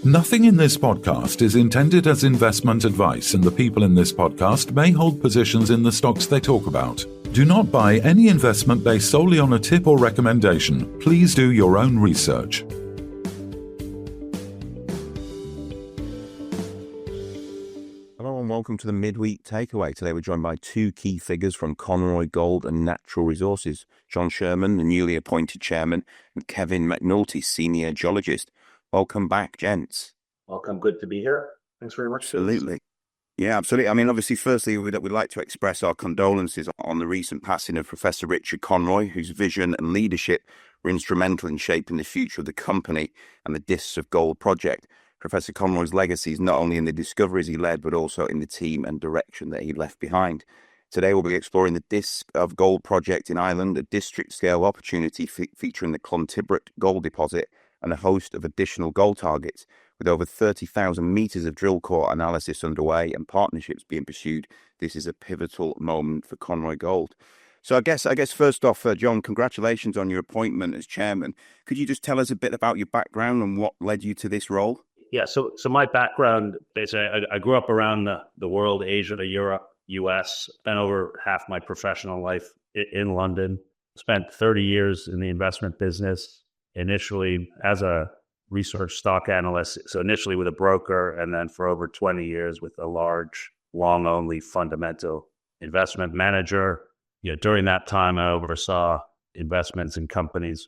Nothing in this podcast is intended as investment advice, and the people in this podcast may hold positions in the stocks they talk about. Do not buy any investment based solely on a tip or recommendation. Please do your own research. Hello and welcome to the Midweek Takeaway. Today we're joined by two key figures from Conroy Gold and Natural Resources, John Sherman, the newly appointed chairman, and Kevin McNulty, senior geologist. Welcome back, gents. Welcome. Good to be here. Thanks very much. Absolutely. Yeah, absolutely. I mean, obviously, firstly, we'd like to express our condolences on the recent passing of Professor Richard Conroy, whose vision and leadership were instrumental in shaping the future of the company and the Discs of Gold project. Professor Conroy's legacy is not only in the discoveries he led, but also in the team and direction that he left behind. Today, we'll be exploring the Discs of Gold project in Ireland, a district-scale opportunity featuring the Clontibret gold deposit and a host of additional gold targets. With over 30,000 meters of drill core analysis underway and partnerships being pursued, this is a pivotal moment for Conroy Gold. So I guess first off, John, congratulations on your appointment as chairman. Could you just tell us a bit about your background and what led you to this role? Yeah, so my background, basically, I grew up around the world, Asia to Europe, US, spent over half my professional life in London, spent 30 years in the investment business, initially as a research stock analyst, so initially with a broker, and then for over 20 years with a large, long-only fundamental investment manager. During that time, I oversaw investments in companies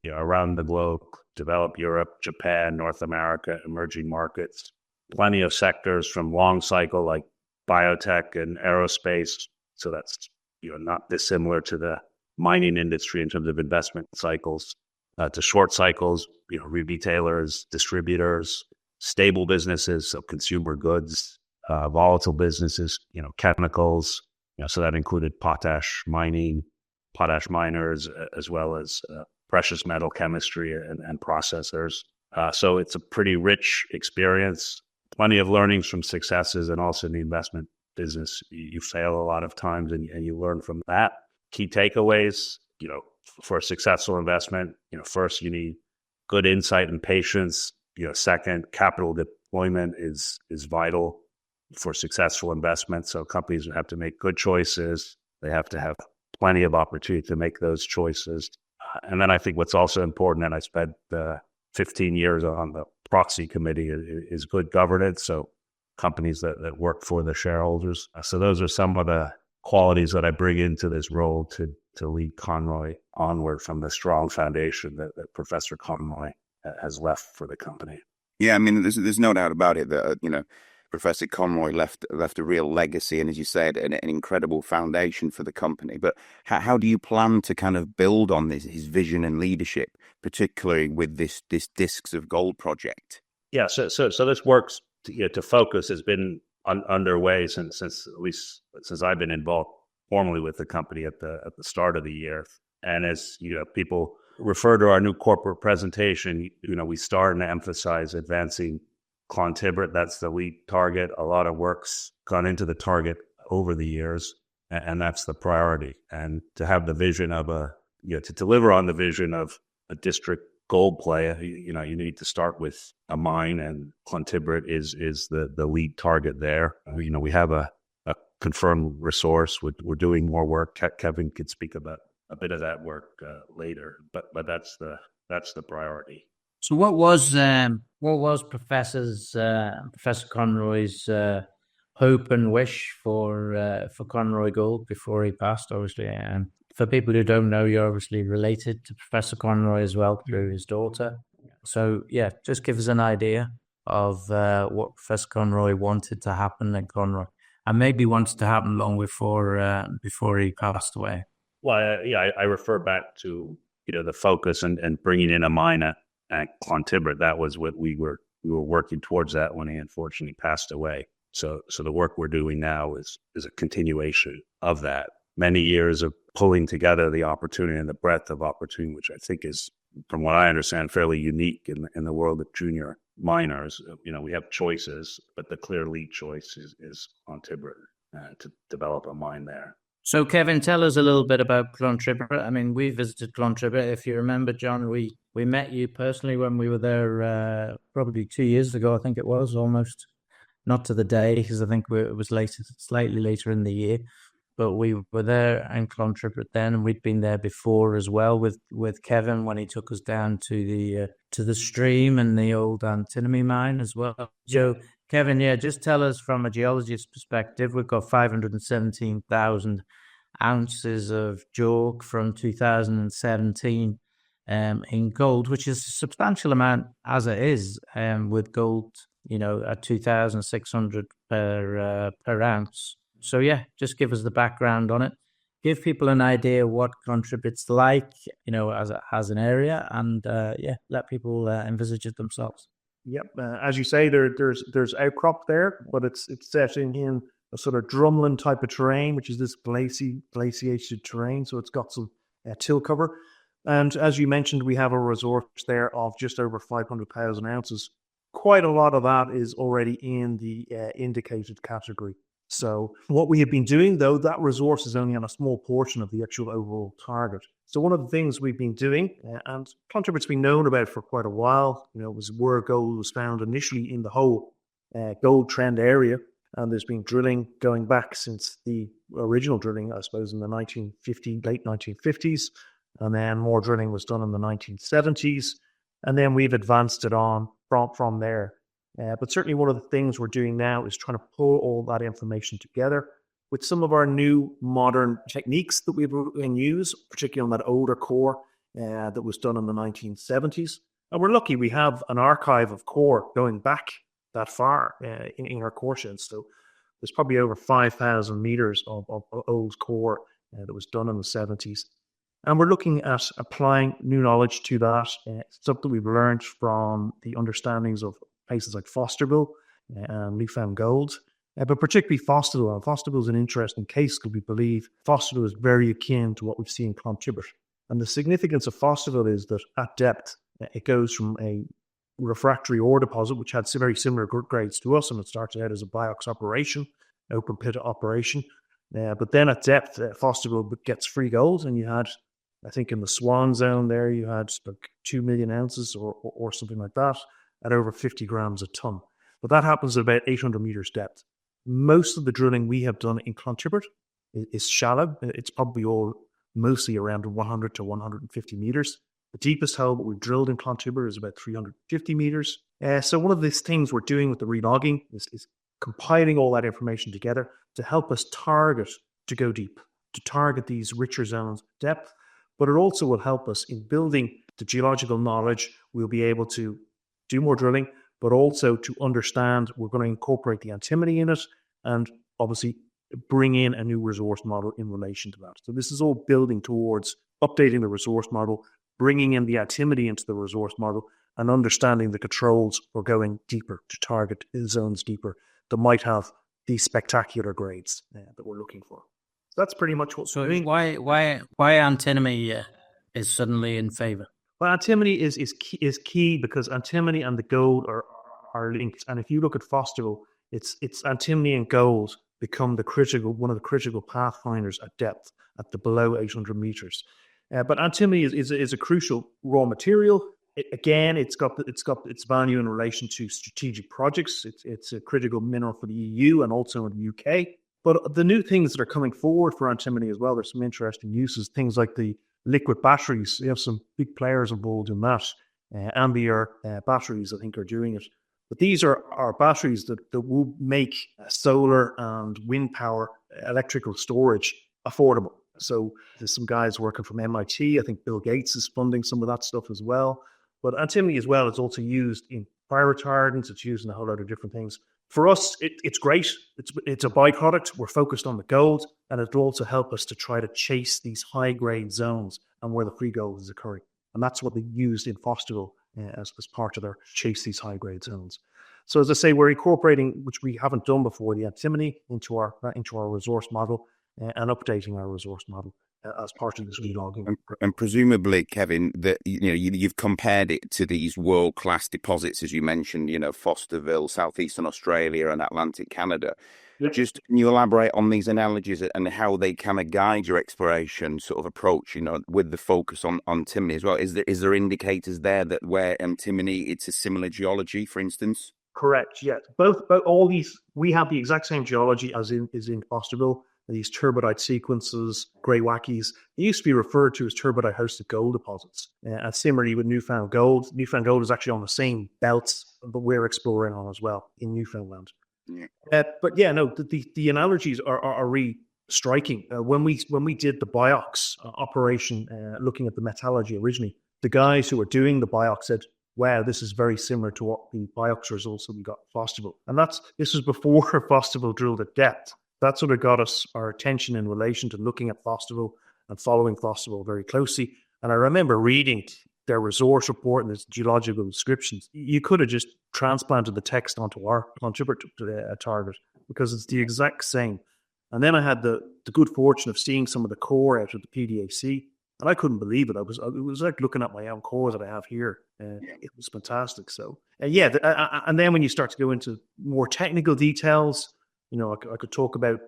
around the globe, developed Europe, Japan, North America, emerging markets, plenty of sectors from long cycle like biotech and aerospace. So that's not dissimilar to the mining industry in terms of investment cycles. To short cycles, retailers, distributors, stable businesses, so consumer goods, volatile businesses, chemicals. So that included potash mining, potash miners, as well as precious metal chemistry and processors. So it's a pretty rich experience, plenty of learnings from successes, and also in the investment business, you fail a lot of times and you learn from that. Key takeaways, for a successful investment, first you need good insight and patience. Second, capital deployment is vital for successful investment. So companies have to make good choices. They have to have plenty of opportunity to make those choices. And then I think what's also important, and I spent 15 years on the proxy committee, is good governance. So companies that work for the shareholders. So those are some of the qualities that I bring into this role to lead Conroy onward from the strong foundation that Professor Conroy has left for the company. Yeah, I mean, there's no doubt about it that, Professor Conroy left a real legacy and, as you said, an incredible foundation for the company. But how do you plan to kind of build on his vision and leadership, particularly with this Discs of Gold project? Yeah, so this works to focus has been underway since I've been involved formally with the company at the start of the year. And as people refer to our new corporate presentation, we start and emphasize advancing Clontibret. That's the lead target. A lot of work's gone into the target over the years, and that's the priority. And to have the vision of to deliver on the vision of a district gold play, you need to start with a mine, and Clontibret is the lead target there. We have a confirmed resource. We're doing more work. Kevin could speak about a bit of that work later, but that's the priority. So what was Professor Conroy's hope and wish for Conroy Gold before he passed? Obviously, and for people who don't know, you're obviously related to Professor Conroy as well through his daughter. So yeah, just give us an idea of what Professor Conroy wanted to happen at Conroy, and maybe wanted to happen long before he passed away. Well, I refer back to the focus and bringing in a mine at Clontibret. That was what we were working towards that when he unfortunately passed away. So the work we're doing now is a continuation of that. Many years of pulling together the opportunity and the breadth of opportunity, which I think is, from what I understand, fairly unique in the world of junior miners. We have choices, but the clear lead choice is Clontibret to develop a mine there. So, Kevin, tell us a little bit about Clontibret. I mean, we visited Clontibret. If you remember, John, we met you personally when we were there probably 2 years ago, I think it was, almost. Not to the day, because I think it was slightly later in the year. But we were there in Clontibret then, and we'd been there before as well with Kevin when he took us down to the stream and the old antimony mine as well. So, Kevin, just tell us from a geologist's perspective, we've got 517,000 ounces of JORC from 2017 in gold, which is a substantial amount as it is, with gold, at 2,600 per ounce. So just give us the background on it. Give people an idea what Clontibret's like, as an area, and let people envisage it themselves. Yep, as you say, there's outcrop there, but it's set in a sort of drumlin type of terrain, which is this glaciated terrain. So it's got some till cover, and as you mentioned, we have a resource there of just over 500,000 ounces. Quite a lot of that is already in the indicated category. So what we have been doing, though, that resource is only on a small portion of the actual overall target. So one of the things we've been doing, and Clontibret's been known about for quite a while, was where gold was found initially in the whole gold trend area. And there's been drilling going back since the original drilling, I suppose, in the late 1950s. And then more drilling was done in the 1970s. And then we've advanced it on from there. But certainly one of the things we're doing now is trying to pull all that information together with some of our new modern techniques that we've been use, particularly on that older core that was done in the 1970s. And we're lucky we have an archive of core going back that far in our core sheds. So there's probably over 5,000 meters of old core that was done in the 70s. And we're looking at applying new knowledge to that, stuff that we've learned from the understandings of places like Fosterville and Newfound Gold, but particularly Fosterville. And Fosterville is an interesting case because we believe Fosterville is very akin to what we've seen in Clontibret. And the significance of Fosterville is that at depth, it goes from a refractory ore deposit, which had very similar grades to us, and it started out as a BIOX operation, open pit operation. But then at depth, Fosterville gets free gold, and you had, I think in the Swan zone there, you had like 2 million ounces or something like that at over 50 grams a ton. But that happens at about 800 meters depth. Most of the drilling we have done in Clontibret is shallow. It's probably all mostly around 100 to 150 meters. The deepest hole that we've drilled in Clontibret is about 350 meters. So one of these things we're doing with the relogging is compiling all that information together to help us target to go deep, to target these richer zones of depth. But it also will help us in building the geological knowledge. We'll be able to do more drilling, but also to understand we're going to incorporate the antimony in it and obviously bring in a new resource model in relation to that. So this is all building towards updating the resource model, bringing in the antimony into the resource model, and understanding the controls for going deeper to target zones deeper that might have these spectacular grades that we're looking for. So that's pretty much what we're doing. Why antimony is suddenly in favor? Well, antimony is key because antimony and the gold are linked. And if you look at Fosterville, it's antimony and gold become one of the critical pathfinders at depth at the below 800 meters. But antimony is a crucial raw material. It's got its value in relation to strategic projects. It's a critical mineral for the EU and also in the UK. But the new things that are coming forward for antimony as well, there's some interesting uses, things like the liquid batteries. You have some big players involved in that. Ambier batteries, I think, are doing it. But these are batteries that will make solar and wind power electrical storage affordable. So there's some guys working from MIT. I think Bill Gates is funding some of that stuff as well. But antimony as well is also used in fire retardants. It's used in a whole lot of different things. For us, it's great. It's a byproduct. We're focused on the gold, and it'll also help us to try to chase these high-grade zones and where the free gold is occurring. And that's what they used in Fosterville as part of their chase these high-grade zones. So as I say, we're incorporating, which we haven't done before, the antimony into our resource model and updating our resource model as part of this relogging. And presumably, Kevin, that you've compared it to these world-class deposits, as you mentioned, Fosterville, southeastern Australia, and Atlantic Canada. Just can you elaborate on these analogies and how they kind of guide your exploration sort of approach, with the focus on antimony as well? Is there indicators there that where antimony, it's a similar geology, for instance? Correct. Yes. Both all these, we have the exact same geology as in Fosterville. These turbidite sequences, grey wackies, they used to be referred to as turbidite-hosted gold deposits. And similarly with Newfound Gold, Newfound Gold is actually on the same belts that we're exploring on as well in Newfoundland. Yeah. But yeah, no, the analogies are really striking. When we did the BIOX operation, looking at the metallurgy originally, the guys who were doing the BIOX said, wow, this is very similar to what the BIOX results that we got at Fosterville. And this was before Fosterville drilled at depth. That sort of got our attention in relation to looking at Fosterville and following Fosterville very closely. And I remember reading their resource report and its geological descriptions. You could have just transplanted the text onto our Clontibret target because it's the exact same. And then I had the good fortune of seeing some of the core out of the PDAC, and I couldn't believe it. It was like looking at my own cores that I have here. It was fantastic. So, and then when you start to go into more technical details, I could talk about,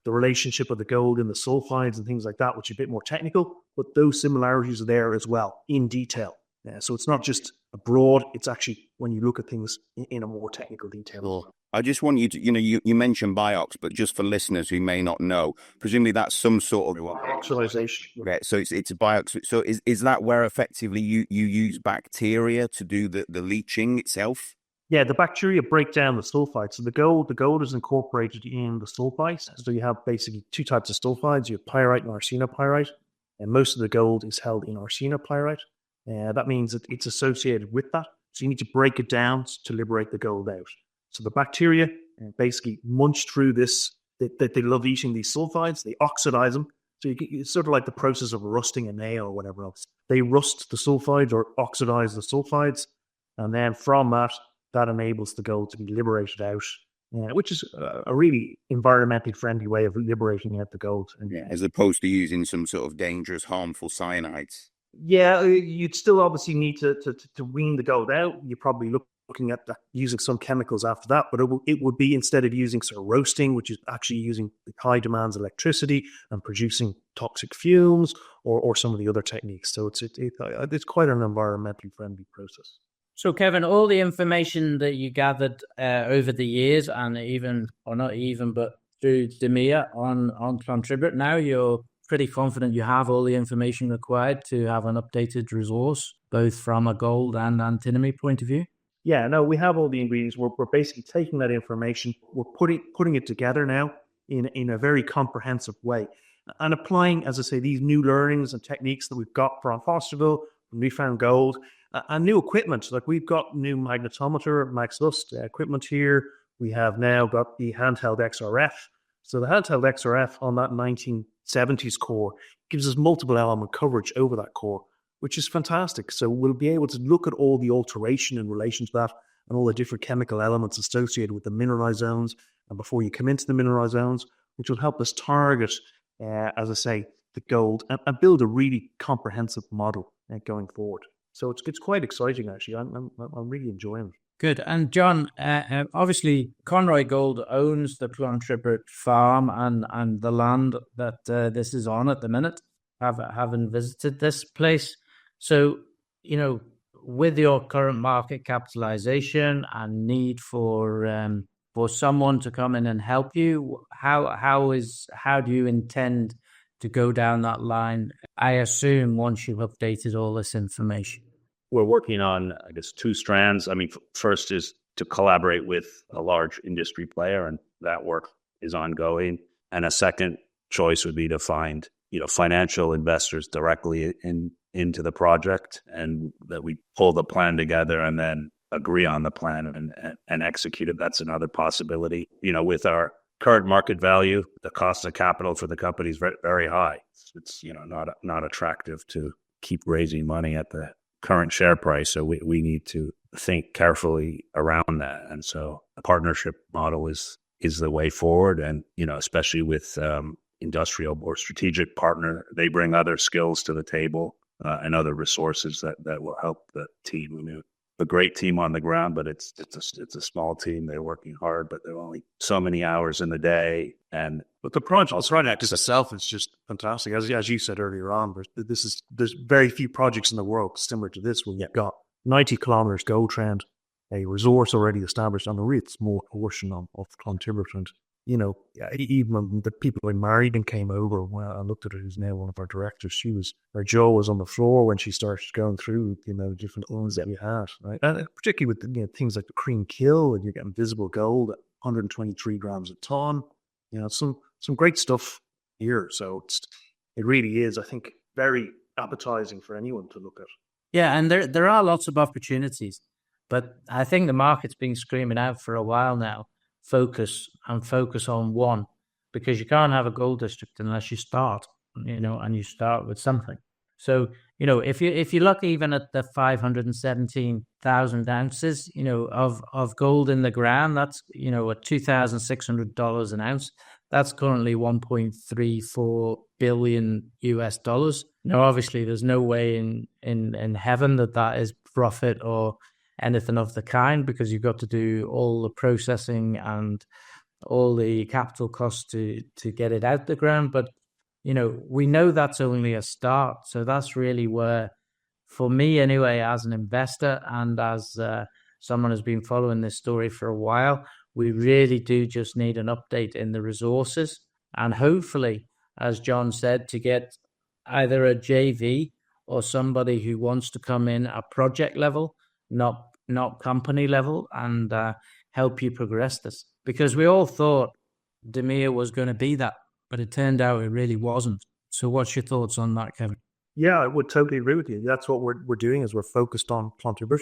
the relationship of the gold and the sulfides and things like that, which is a bit more technical, but those similarities are there as well in detail. So it's not just a broad, it's actually when you look at things in a more technical detail. I just want you to, you mentioned BIOX, but just for listeners who may not know, presumably that's some sort of oxidization. Okay, so it's a BIOX. So is that where effectively you use bacteria to do the leaching itself? Yeah, the bacteria break down the sulfides. So the gold is incorporated in the sulfides. So you have basically two types of sulfides. You have pyrite and arsenopyrite. And most of the gold is held in arsenopyrite. That means that it's associated with that. So you need to break it down to liberate the gold out. So the bacteria basically munch through this. They love eating these sulfides. They oxidize them. So it's sort of like the process of rusting a nail or whatever else. They rust the sulfides or oxidize the sulfides. And then from that enables the gold to be liberated out, which is a really environmentally friendly way of liberating out the gold. As opposed to using some sort of dangerous, harmful cyanides. Yeah, you'd still obviously need to wean the gold out. You're probably looking at using some chemicals after that, but it would be instead of using sort of roasting, which is actually using high demands electricity and producing toxic fumes, or some of the other techniques. So it's quite an environmentally friendly process. So, Kevin, all the information that you gathered over the years, and but through DMIA on Clontibret, now you're pretty confident you have all the information required to have an updated resource, both from a gold and antimony point of view? Yeah, no, we have all the ingredients. We're basically taking that information, we're putting it together now in a very comprehensive way, and applying, as I say, these new learnings and techniques that we've got from Fosterville, from Newfound Gold, and new equipment. Like we've got new magnetometer, MaxLust equipment here. We have now got the handheld XRF. So the handheld XRF on that 1970s core gives us multiple element coverage over that core, which is fantastic. So we'll be able to look at all the alteration in relation to that and all the different chemical elements associated with the mineralized zones and before you come into the mineralized zones, which will help us target, as I say, the gold and build a really comprehensive model going forward. So it's quite exciting, actually. I'm really enjoying it. Good. And John, obviously Conroy Gold owns the Clontibret farm and the land that this is on at the minute. Having visited this place, so with your current market capitalization and need for someone to come in and help you, how do you intend to go down that line? I assume once you've updated all this information. We're working on, I guess, two strands. I mean, first is to collaborate with a large industry player, and that work is ongoing. And a second choice would be to find, financial investors directly into the project, and that we pull the plan together and then agree on the plan and execute it. That's another possibility. With our current market value, the cost of capital for the company is very, very high. It's not attractive to keep raising money at the current share price. So we need to think carefully around that. And so a partnership model is the way forward. And, especially with industrial or strategic partner, they bring other skills to the table and other resources that will help the team. a great team on the ground, but it's a small team. They're working hard, but there are only so many hours in the day. But the project itself is just fantastic. As you said earlier on, there's very few projects in the world similar to this where you've got 90 kilometers gold trend, a resource already established on a really small portion of Clontibret. And, even when the people I married and came over, well, I looked at her, who's now one of our directors, her jaw was on the floor when she started going through, different owns that we had, right? And particularly with, things like the Creenkill, and you're getting visible gold at 123 grams a ton. Some great stuff here. So it really is, I think, very appetizing for anyone to look at. Yeah, and there are lots of opportunities, but I think the market's been screaming out for a while now, focus on one, because you can't have a gold district unless you start, and you start with something. So, if you look even at the 517,000 ounces, of gold in the ground, that's, at $2,600 an ounce. That's currently $1.34 billion US. Now, obviously, there's no way in heaven that is profit or anything of the kind, because you've got to do all the processing and all the capital costs to get it out the ground. But we know that's only a start. So that's really where, for me anyway, as an investor and as someone who's been following this story for a while, we really do just need an update in the resources. And hopefully, as John said, to get either a JV or somebody who wants to come in at project level, not company level, and help you progress this. Because we all thought DeMere was going to be that, but it turned out it really wasn't. So what's your thoughts on that, Kevin? Yeah, I would totally agree with you. That's what we're doing, is we're focused on Clontibret,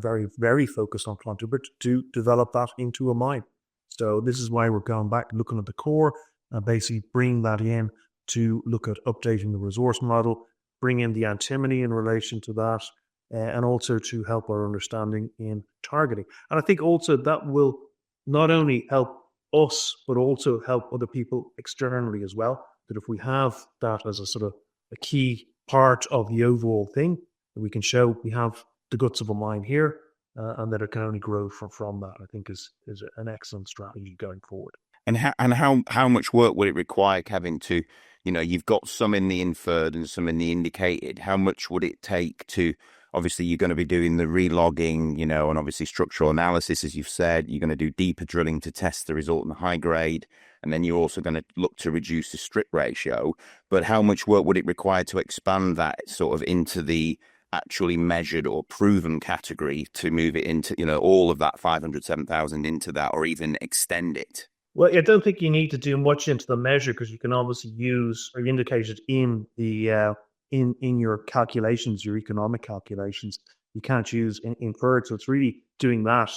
very, very focused on Clontibret to develop that into a mine. So this is why we're going back, looking at the core, and basically bring that in to look at updating the resource model, bring in the antimony in relation to that, and also to help our understanding in targeting. And I think also that will not only help us, but also help other people externally as well. That if we have that as a sort of a key part of the overall thing, that we can show we have the guts of a mine here, and that it can only grow from that, I think is an excellent strategy going forward. And how much work would it require, Kevin, to, you've got some in the inferred and some in the indicated. How much would it take to, obviously you're going to be doing the relogging, and obviously structural analysis, as you've said, you're going to do deeper drilling to test the result in the high grade. And then you're also going to look to reduce the strip ratio. But how much work would it require to expand that sort of into the actually measured or proven category, to move it into, all of that 507,000 into that, or even extend it? Well, I don't think you need to do much into the measure, because you can obviously use or indicate it in the in your calculations, your economic calculations. You can't use inferred, so it's really doing that.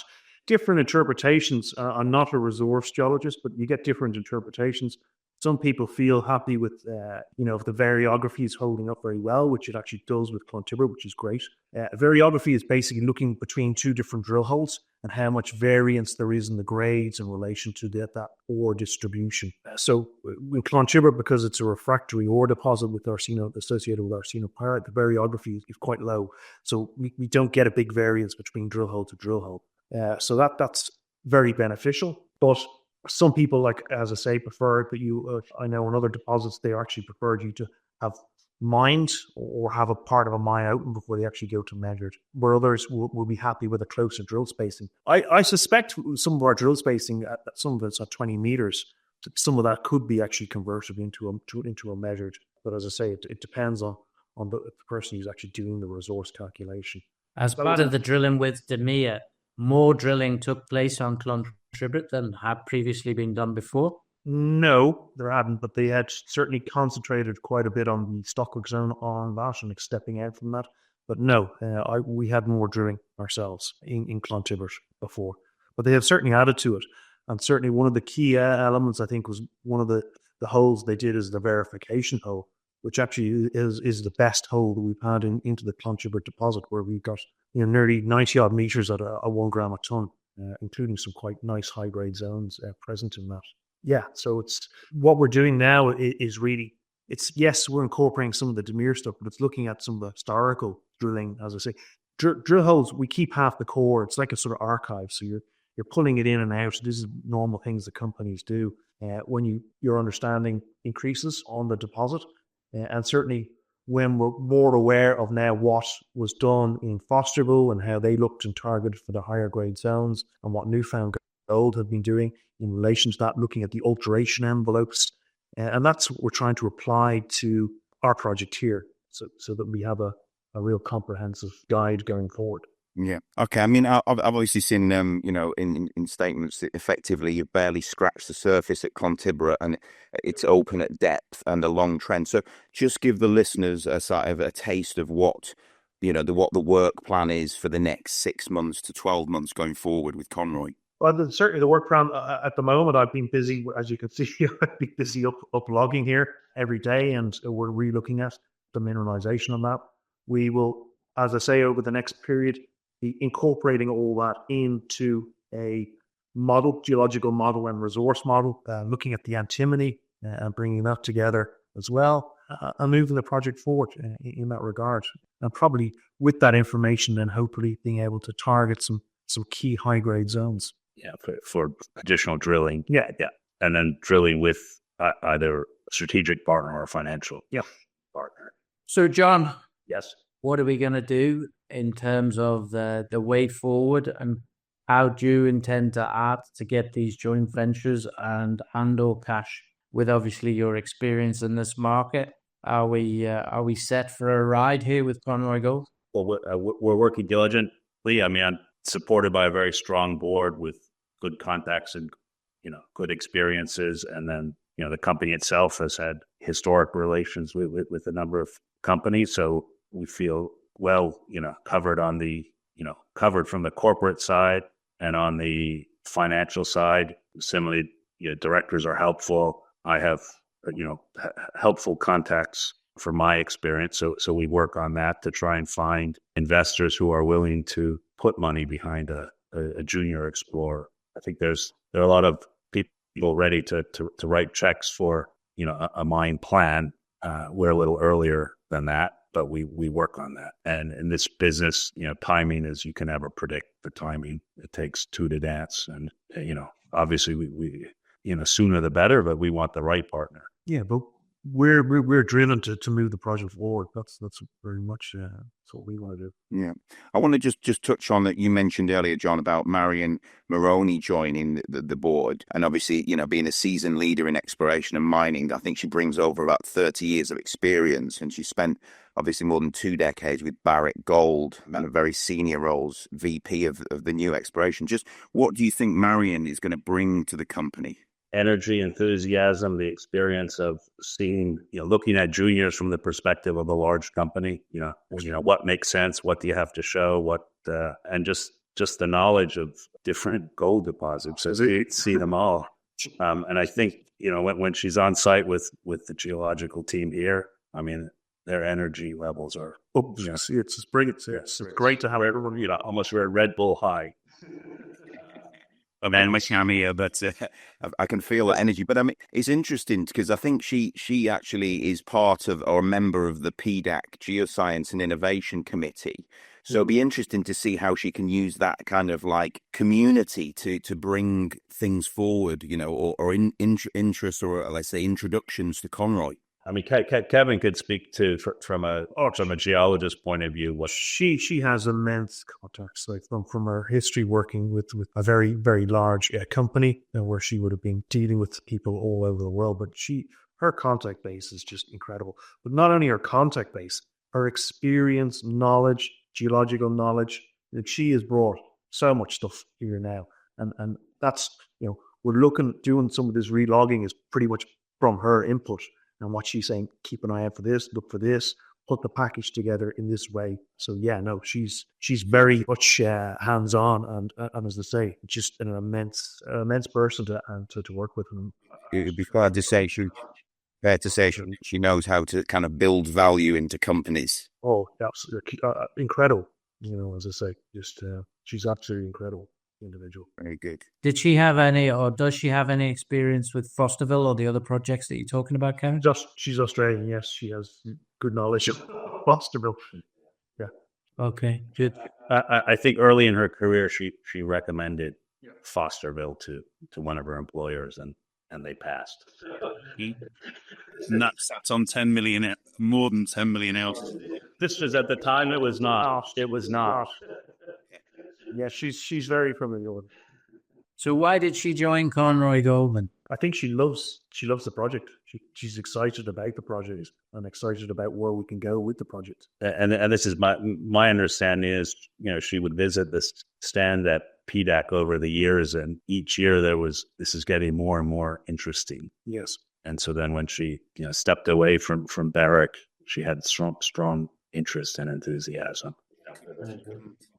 Different interpretations. I'm not a resource geologist, but you get different interpretations. Some people feel happy with, if the variography is holding up very well, which it actually does with Clontibret, which is great. Variography is basically looking between two different drill holes and how much variance there is in the grades in relation to that ore distribution. So with Clontibret, because it's a refractory ore deposit with associated with arsenopyrite, the variography is quite low. So we don't get a big variance between drill hole to drill hole. So that's very beneficial. But some people, like, as I say, prefer that I know in other deposits, they actually preferred you to have mined or have a part of a mine open before they actually go to measured, where others will be happy with a closer drill spacing. I suspect some of our drill spacing, some of it's at 20 meters, some of that could be actually converted into a measured. But as I say, it depends on the person who's actually doing the resource calculation. As part of the drilling with DeMere, more drilling took place on Clontibret than had previously been done before? No, there hadn't, but they had certainly concentrated quite a bit on the Stockwick zone on that and stepping out from that. But no, we had more drilling ourselves in Clontibret before. But they have certainly added to it. And certainly one of the key elements, I think, was one of the holes they did is the verification hole, which actually is the best hole that we've had into the Clontibret deposit, where we've got nearly 90 odd meters at a 1 gram a ton, including some quite nice high grade zones present in that. Yeah, so it's what we're doing now is really, yes, we're incorporating some of the DeMere stuff, but it's looking at some of the historical drilling, as I say. drill holes, we keep half the core. It's like a sort of archive. So you're pulling it in and out. This is normal things that companies do when your understanding increases on the deposit. And certainly when we're more aware of now what was done in Fosterville and how they looked and targeted for the higher grade zones and what Newfound Gold have been doing in relation to that, looking at the alteration envelopes. And that's what we're trying to apply to our project here so that we have a real comprehensive guide going forward. Yeah. Okay. I mean, I've obviously seen, in statements that effectively you've barely scratched the surface at Clontibret, and it's open at depth and a long trend. So just give the listeners a sort of a taste of what the work plan is for the next 6 months to 12 months going forward with Conroy. Well, certainly the work plan at the moment, I've been busy, as you can see, I've been busy up logging here every day, and we're re-looking at the mineralization on that. We will, as I say, over the next period, be incorporating all that into a model, geological model and resource model, looking at the antimony and bringing that together as well, and moving the project forward in that regard. And probably with that information, then hopefully being able to target some key high-grade zones. Yeah, for additional drilling. Yeah. And then drilling with either a strategic partner or a financial partner. So, John, Yes. what are we going to do in terms of the way forward, and how do you intend to add to get these joint ventures and or cash with obviously your experience in this market? Are we set for a ride here with Conroy Gold? Well, we're working diligently. I mean, I'm supported by a very strong board with good contacts and good experiences, and then the company itself has had historic relations with a number of companies, so we feel well covered on the covered from the corporate side and on the financial side. Similarly, directors are helpful. I have helpful contacts from my experience, so we work on that to try and find investors who are willing to put money behind a junior explorer. I think there are a lot of people ready to write checks for a mine plan. We're a little earlier than that, but we work on that. And in this business, timing is, you can never predict the timing. It takes two to dance, and obviously we sooner the better, but we want the right partner. Yeah, but we're driven to move the project forward. That's very much that's what we want to do. Yeah, I want to just touch on that. You mentioned earlier, John, about Marion Moroney joining the board, and obviously being a seasoned leader in exploration and mining. I think she brings over about 30 years of experience, and she spent obviously more than 2 decades with Barrick Gold and very senior roles, VP of the new exploration. Just what do you think Marion is going to bring to the company? Energy, enthusiasm, the experience of seeing, looking at juniors from the perspective of a large company, what makes sense, what do you have to show, and just the knowledge of different gold deposits, as we see them all. And I think, when she's on site with the geological team here, I mean, their energy levels are, It's brilliant. It's great to have everyone, almost we're at Red Bull high. Man, my here, but I can feel that energy. But I mean, it's interesting because I think she actually is part of or a member of the PDAC Geoscience and Innovation Committee. So it'll be interesting to see how she can use that kind of like community to bring things forward, or interest, or let's say introductions to Conroy. I mean, Kevin could speak to from a geologist point of view. What she has immense contacts, like from her history working with a very, very large company where she would have been dealing with people all over the world. But her contact base is just incredible. But not only her contact base, her experience, knowledge, geological knowledge. Like, she has brought so much stuff here now, and that's we're doing some of this re-logging is pretty much from her input. And what she's saying, keep an eye out for this, look for this, put the package together in this way. So she's very much hands-on, and as I say, just an immense person to work with. It'd be fair to say she knows how to kind of build value into companies. Oh, absolutely incredible. As I say, just she's absolutely incredible individual. Very good. Did she have any, or does she have any experience with Fosterville or the other projects that you're talking about, Kevin? She's Australian, yes. She has good knowledge of Fosterville. Yeah. Okay, good. I think early in her career, she recommended Fosterville to one of her employers, and they passed. And that sat on 10 million, more than 10 million ounces. This was at the time. It was not. It was not. Yeah, she's very familiar with it. So why did she join Conroy Goldman? I think she loves the project. She's excited about the project and excited about where we can go with the project. And this is my understanding is, she would visit this stand at PDAC over the years, and each year this is getting more and more interesting. Yes. And so then when she stepped away from Barrick, she had strong interest and enthusiasm.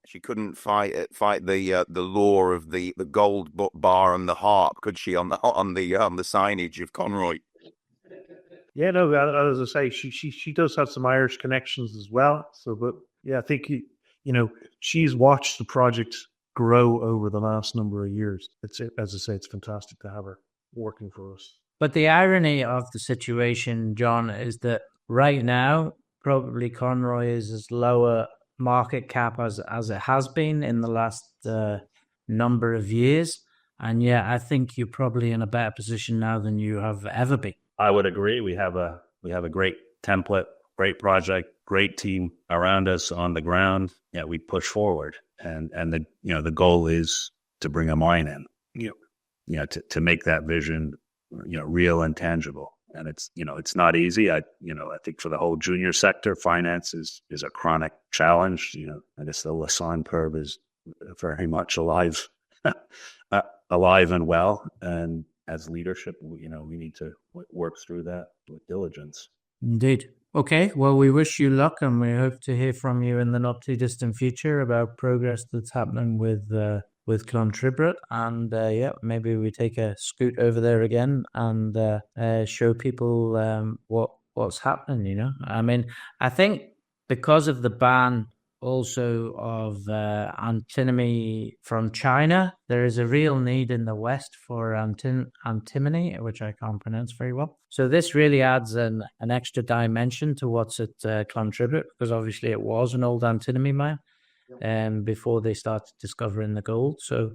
She couldn't fight the lure of the gold bar and the harp, could she? On the signage of Conroy. Yeah, no. As I say, she does have some Irish connections as well. So, but yeah, I think she's watched the project grow over the last number of years. It's, as I say, it's fantastic to have her working for us. But the irony of the situation, John, is that right now probably Conroy is as lower market cap as it has been in the last number of years, and yet I think you're probably in a better position now than you have ever been. I would agree. We have a great template, great project, great team around us on the ground. Yeah, we push forward, and the goal is to bring a mine in. To make that vision real and tangible. And it's not easy. I think for the whole junior sector, finance is a chronic challenge. I guess the Lassonde curve is very much alive and well. And as leadership, we need to work through that with diligence. Indeed. Okay. Well, we wish you luck, and we hope to hear from you in the not too distant future about progress that's happening with Clontibret, and maybe we take a scoot over there again and show people what's happening. I mean, I think because of the ban also of antimony from China, there is a real need in the West for antimony, which I can't pronounce very well. So this really adds an extra dimension to what's at Clontibret, because obviously it was an old antimony mine before they started discovering the gold. So,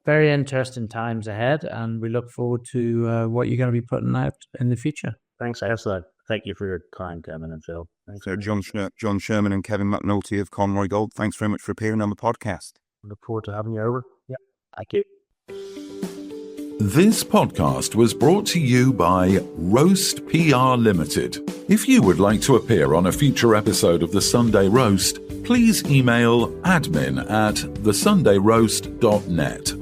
very interesting times ahead, and we look forward to what you're going to be putting out in the future. Thanks, Aslan. Thank you for your time, Kevin and Phil. Thanks. So John Sherman and Kevin McNulty of Conroy Gold, thanks very much for appearing on the podcast. Look forward to having you over. Yeah, thank you. This podcast was brought to you by Roast PR Limited. If you would like to appear on a future episode of The Sunday Roast, please email admin@thesundayroast.net.